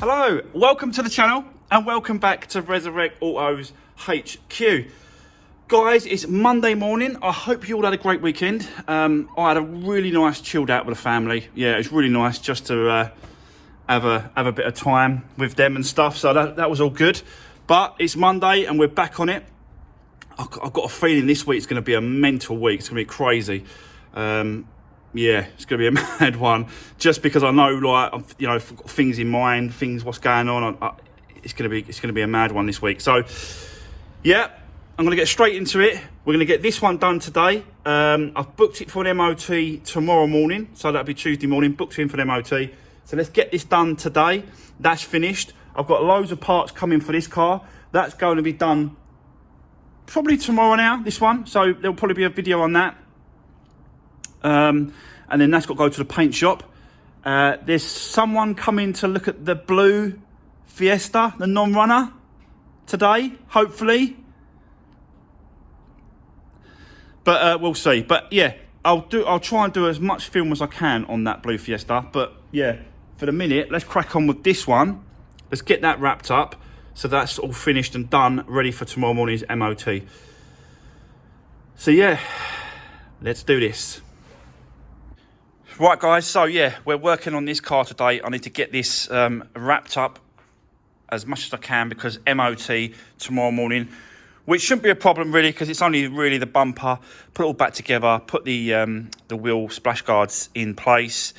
Hello, welcome to the channel and welcome back to Resurrect Autos HQ. Guys, it's Monday morning. I hope you all had a great weekend. I had a really nice chilled out with the family. Yeah, it was really nice just to have a bit of time with them and stuff. So that was all good. But it's Monday and we're back on it. I've got a feeling this week's going to be a mental week. It's going to be crazy. Yeah, it's going to be a mad one. Just because I know, like, you know, I've got things in mind, what's going on. It's going to be a mad one this week. So, yeah, I'm going to get straight into it. We're going to get this one done today. I've booked it for an MOT tomorrow morning, so that'll be Tuesday morning. Booked in for an MOT. So let's get this done today. That's finished. I've got loads of parts coming for this car. That's going to be done probably tomorrow now, this one. So there'll probably be a video on that. And then that's got to go to the paint shop. There's someone coming to look at the blue Fiesta, the non-runner, today, hopefully. But we'll see. But yeah, I'll try and do as much film as I can on that blue Fiesta. But yeah, for the minute, let's crack on with this one. Let's get that wrapped up. So that's all finished and done, ready for tomorrow morning's MOT. So yeah, let's do this. Right guys, so yeah, we're working on this car today. I need to get this wrapped up as much as I can because MOT tomorrow morning, which shouldn't be a problem really because it's only really the bumper. Put it all back together, put the wheel splash guards in place.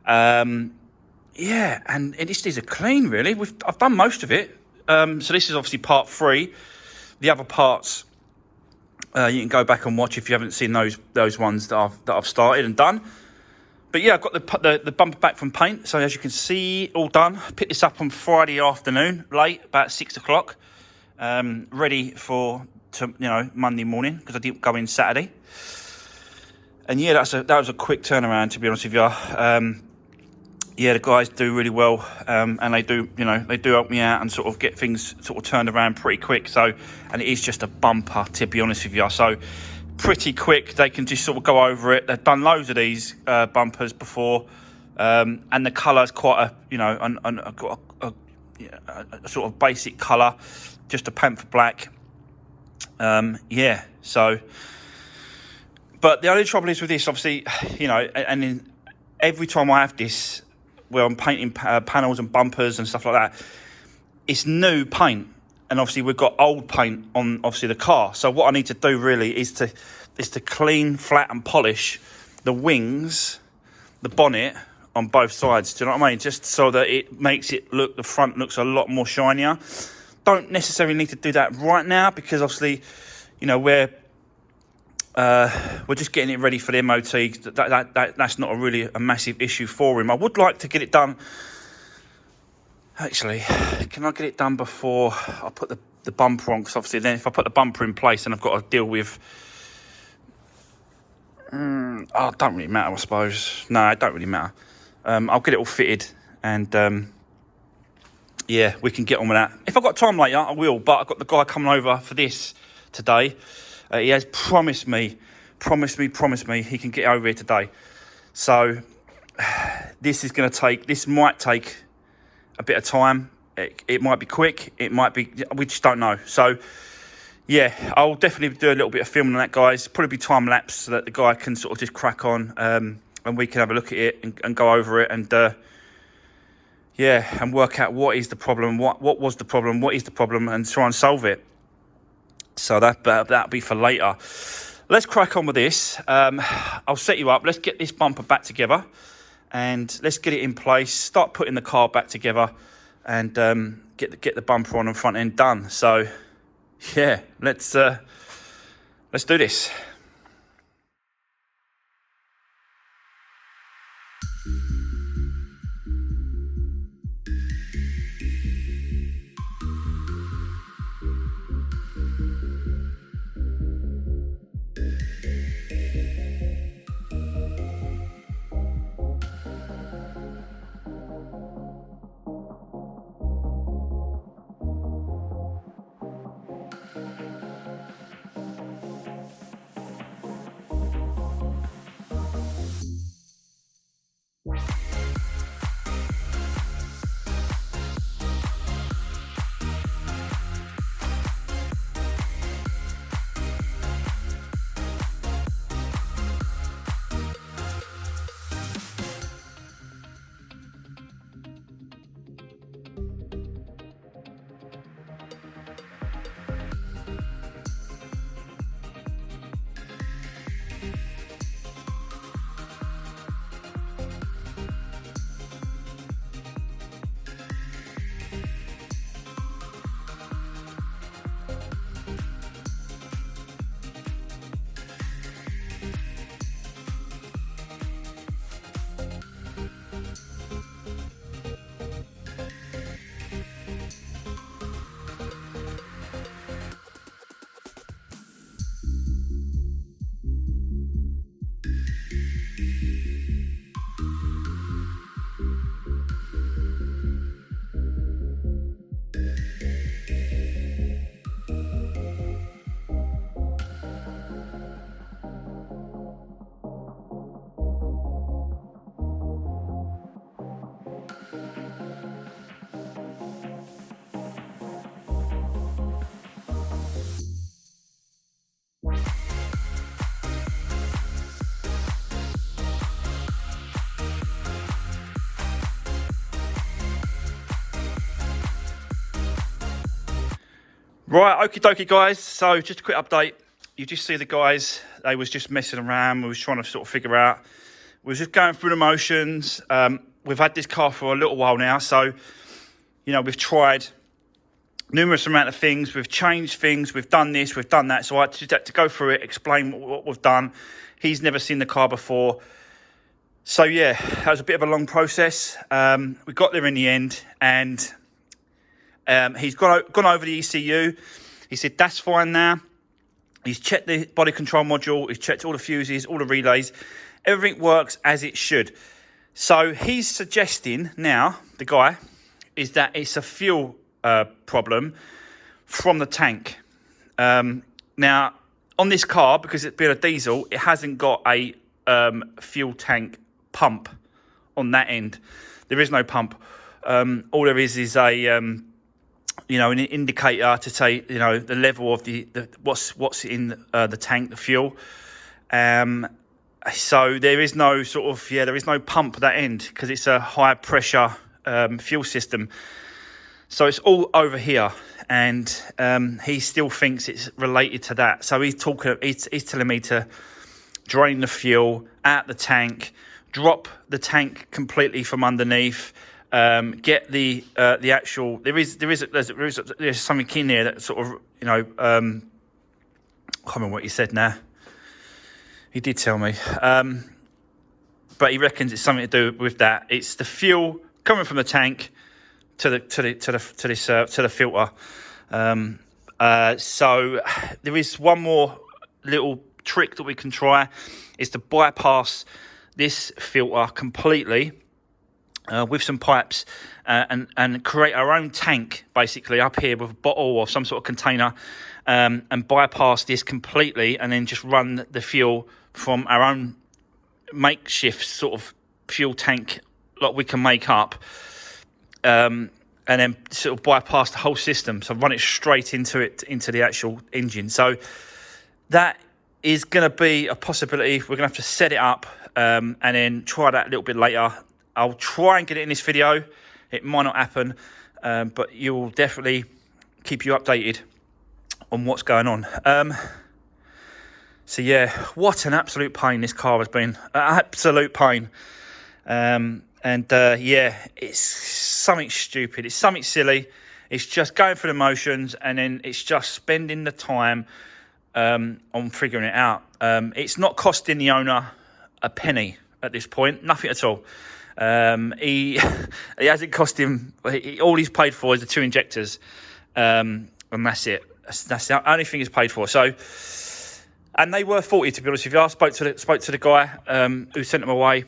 Yeah, and it just needs a clean really. I've done most of it. So this is obviously part 3. The other parts you can go back and watch if you haven't seen those ones that I've started and done. But yeah, I've got the bumper back from paint. So as you can see, all done. Picked this up on Friday afternoon, late, about 6 o'clock. Ready for Monday morning because I didn't go in Saturday. And yeah, that was a quick turnaround, to be honest with you. Yeah, the guys do really well, and they do help me out and sort of get things sort of turned around pretty quick. So, and it is just a bumper, to be honest with you. So, pretty quick. They can just sort of go over it. They've done loads of these bumpers before, and the colour's quite a sort of basic colour, just a panther black. Yeah. So, but the only trouble is with this, obviously, and every time I have this, where I'm painting panels and bumpers and stuff like that, it's new paint. And obviously we've got old paint on obviously the car. So what I need to do really is to clean, flat and polish the wings, the bonnet on both sides. Do you know what I mean? Just so that it makes it look, the front looks a lot more shinier. Don't necessarily need to do that right now because obviously, we're just getting it ready for the MOT. That's not really a massive issue for him. I would like to get it done. Actually, can I get it done before I put the bumper on? Because obviously then if I put the bumper in place, then I've got to deal with... it don't really matter, I suppose. No, it don't really matter. I'll get it all fitted and... yeah, we can get on with that. If I've got time later, I will. But I've got the guy coming over for this today. He has promised me he can get over here today. So this might take a bit of time. It might be quick. It might be, we just don't know. So yeah, I'll definitely do a little bit of filming on that, guys. Probably be time lapse so that the guy can sort of just crack on, and we can have a look at it and go over it and yeah, and work out what is the problem, what was the problem, what is the problem, and try and solve it. So that'll be for later. Let's crack on with this. I'll set you up. Let's get this bumper back together and let's get it in place. Start putting the car back together and get the bumper on and front end done. So yeah, let's do this. Right, okie dokie guys, so just a quick update. You just see the guys, they was just messing around, we was trying to sort of figure out, we was just going through the motions. We've had this car for a little while now, so, you know, we've tried numerous amount of things, we've changed things, we've done this, we've done that, so I just had to go through it, explain what we've done. He's never seen the car before. So yeah, that was a bit of a long process. We got there in the end, and he's gone over the ECU. He said that's fine now. He's checked the body control module. He's checked all the fuses, all the relays. Everything works as it should. So he's suggesting now, the guy, is that it's a fuel problem from the tank. Now, on this car, because it's been a diesel, it hasn't got a fuel tank pump on that end. There is no pump. All there is a you know, an indicator to say, you know, the level of the what's in the tank, the fuel. So there is no sort of, there is no pump at that end because it's a high pressure fuel system. So it's all over here, and he still thinks it's related to that. So he's telling me to drain the fuel out the tank, drop the tank completely from underneath, get the actual. There's something in there that sort of, you know, I can't remember what he said now. He did tell me, but he reckons it's something to do with that. It's the fuel coming from the tank to the filter. So there is one more little trick that we can try, is to bypass this filter completely with some pipes and create our own tank basically up here with a bottle or some sort of container, and bypass this completely, and then just run the fuel from our own makeshift sort of fuel tank like we can make up, and then sort of bypass the whole system, so run it straight into the actual engine. So that is going to be a possibility. We're going to have to set it up and then try that a little bit later. I'll try and get it in this video. It might not happen, but you will definitely keep you updated on what's going on. So yeah, what an absolute pain this car has been. An absolute pain. Yeah, it's something stupid. It's something silly. It's just going through the motions, and then it's just spending the time on figuring it out. It's not costing the owner a penny at this point. Nothing at all. He hasn't cost him. All he's paid for is the 2 injectors, and that's it. That's the only thing he's paid for. So, and they were faulty, to be honest with you. I spoke to the guy who sent them away,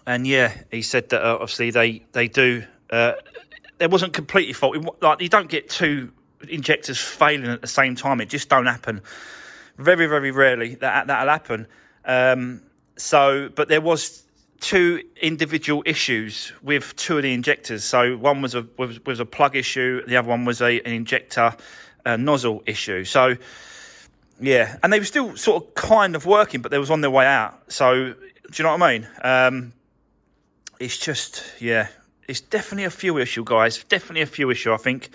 and yeah, he said that obviously they do. There wasn't completely faulty. Like, you don't get 2 injectors failing at the same time. It just don't happen. Very, very rarely that'll happen. But there was 2 individual issues with 2 of the injectors. So one was a plug issue. The other one was an injector nozzle issue. So yeah, and they were still sort of kind of working, but they was on their way out. So do you know what I mean? It's just, yeah, it's definitely a fuel issue, guys. Definitely a fuel issue, I think.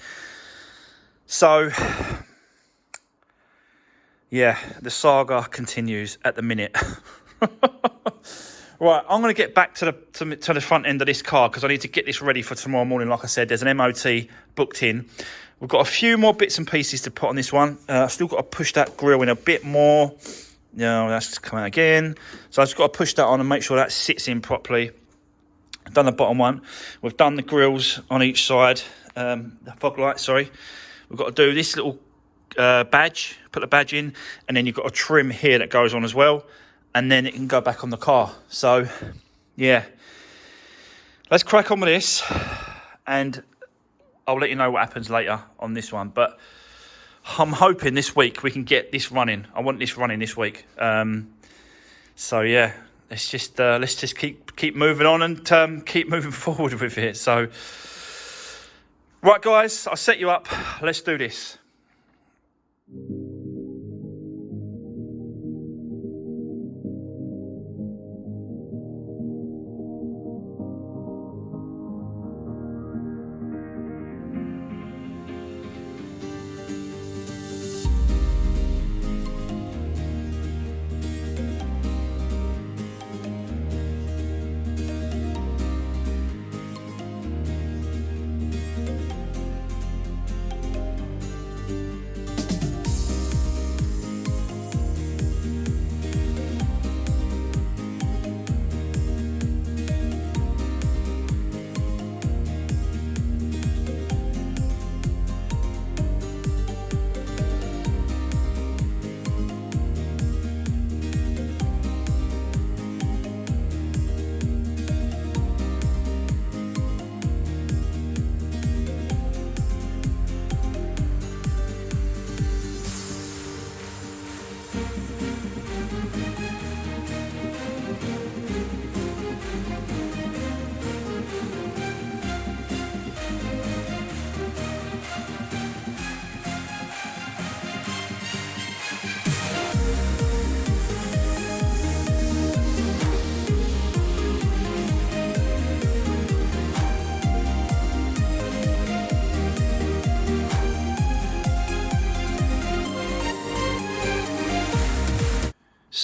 So yeah, the saga continues at the minute. Right, I'm going to get back to the front end of this car because I need to get this ready for tomorrow morning. Like I said, there's an MOT booked in. We've got a few more bits and pieces to put on this one. I've still got to push that grille in a bit more. No, that's just come out again. So I've just got to push that on and make sure that sits in properly. I've done the bottom one. We've done the grills on each side. The fog light, sorry. We've got to do this little badge, put the badge in, and then you've got a trim here that goes on as well, and then it can go back on the car. So yeah, let's crack on with this, and I'll let you know what happens later on this one. But I'm hoping this week we can get this running. I want this running this week. So yeah, let's just keep moving on and keep moving forward with it. So right, guys, I'll set you up. Let's do this.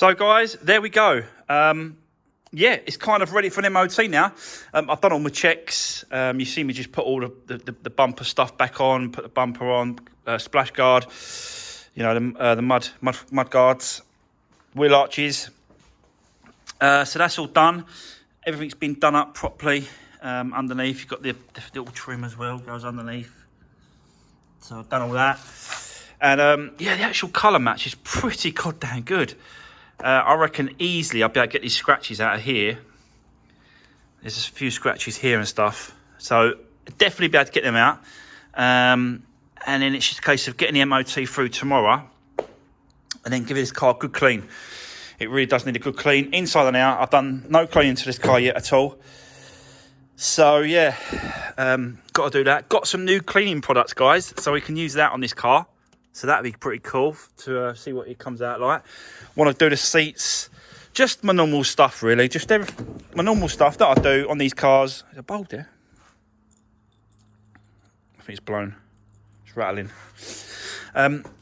So guys, there we go. Yeah, it's kind of ready for an MOT now. I've done all my checks. You see me just put all the bumper stuff back on, put the bumper on, splash guard, you know, the mud guards, wheel arches. So that's all done. Everything's been done up properly. Underneath, you've got the little trim as well, goes underneath. So I've done all that. And yeah, the actual colour match is pretty goddamn good. I reckon easily I'll be able to get these scratches out of here. There's a few scratches here and stuff. So definitely be able to get them out. And then it's just a case of getting the MOT through tomorrow. And then giving this car a good clean. It really does need a good clean. Inside and out, I've done no cleaning to this car yet at all. So yeah, got to do that. Got some new cleaning products, guys. So we can use that on this car. So that'd be pretty cool to see what it comes out like. Want to do the seats, just my normal stuff really, just my normal stuff that I do on these cars. There's a bulb there. I think it's blown. It's rattling.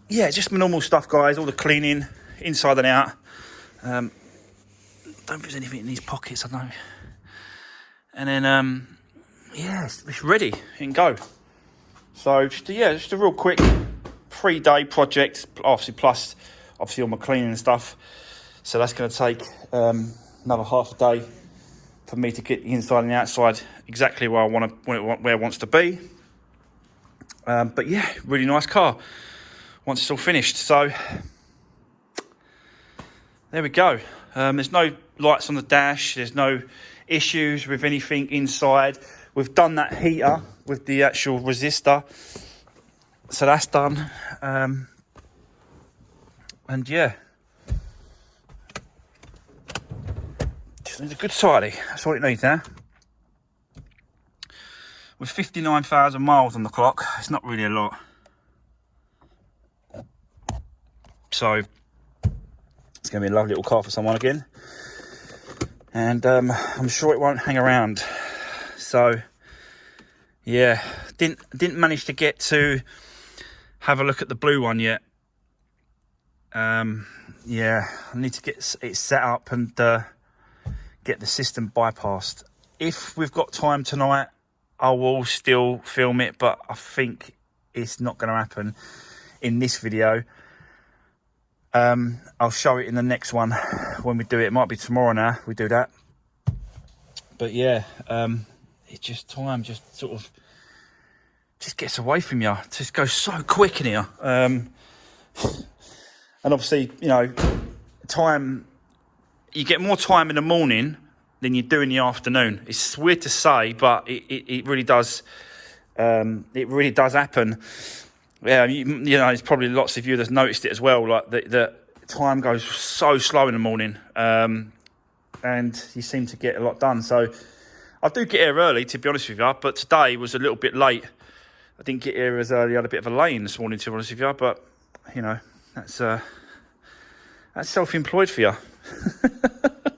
Yeah, just my normal stuff, guys. All the cleaning, inside and out. Don't think there's anything in these pockets, I know. And then, yeah, it's ready. It can go. So, just a real quick 3-day project, plus all my cleaning and stuff. So that's going to take another half a day for me to get the inside and the outside exactly where where it wants to be. But yeah, really nice car once it's all finished. So there we go. There's no lights on the dash. There's no issues with anything inside. We've done that heater with the actual resistor. So that's done. And yeah, just needs a good tidy. That's all it needs now. With 59,000 miles on the clock, it's not really a lot. So it's going to be a lovely little car for someone again. And I'm sure it won't hang around. So yeah, didn't manage to get to have a look at the blue one yet. Yeah, I need to get it set up and get the system bypassed. If we've got time tonight, I will still film it, but I think it's not going to happen in this video. I'll show it in the next one when we do it. It might be tomorrow now we do that. But yeah, it's just time just sort of just gets away from you. It just goes so quick in here. And obviously, you know, you get more time in the morning than you do in the afternoon. It's weird to say, but it really does. It really does happen. Yeah, you know, there's probably lots of you that's noticed it as well. Like the time goes so slow in the morning, and you seem to get a lot done. So I do get here early, to be honest with you, but today was a little bit late. I didn't get here as early. I had a bit of a lane this morning, to be honest with you, but you know, that's self-employed for you.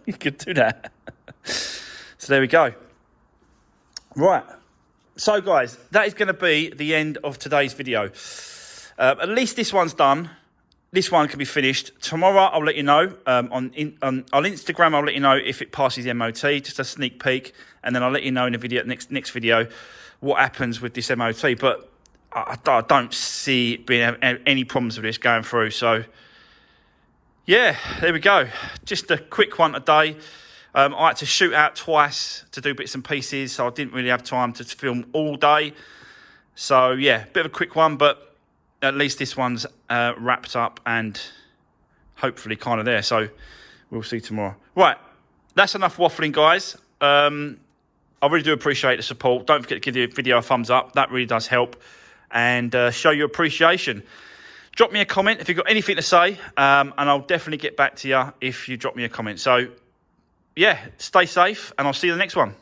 You could do that. So there we go. Right. So guys, that is going to be the end of today's video. At least this one's done. This one can be finished. Tomorrow I'll let you know. On Instagram I'll let you know if it passes the MOT, just a sneak peek. And then I'll let you know in the video, next video what happens with this MOT. But I don't see being any problems with this going through. So yeah, there we go. Just a quick one today. I had to shoot out twice to do bits and pieces, so I didn't really have time to film all day. So yeah, bit of a quick one, but at least this one's wrapped up and hopefully kind of there. So we'll see tomorrow. Right, that's enough waffling, guys. I really do appreciate the support. Don't forget to give the video a thumbs up. That really does help. And show your appreciation. Drop me a comment if you've got anything to say. And I'll definitely get back to you if you drop me a comment. So, yeah, stay safe. And I'll see you in the next one.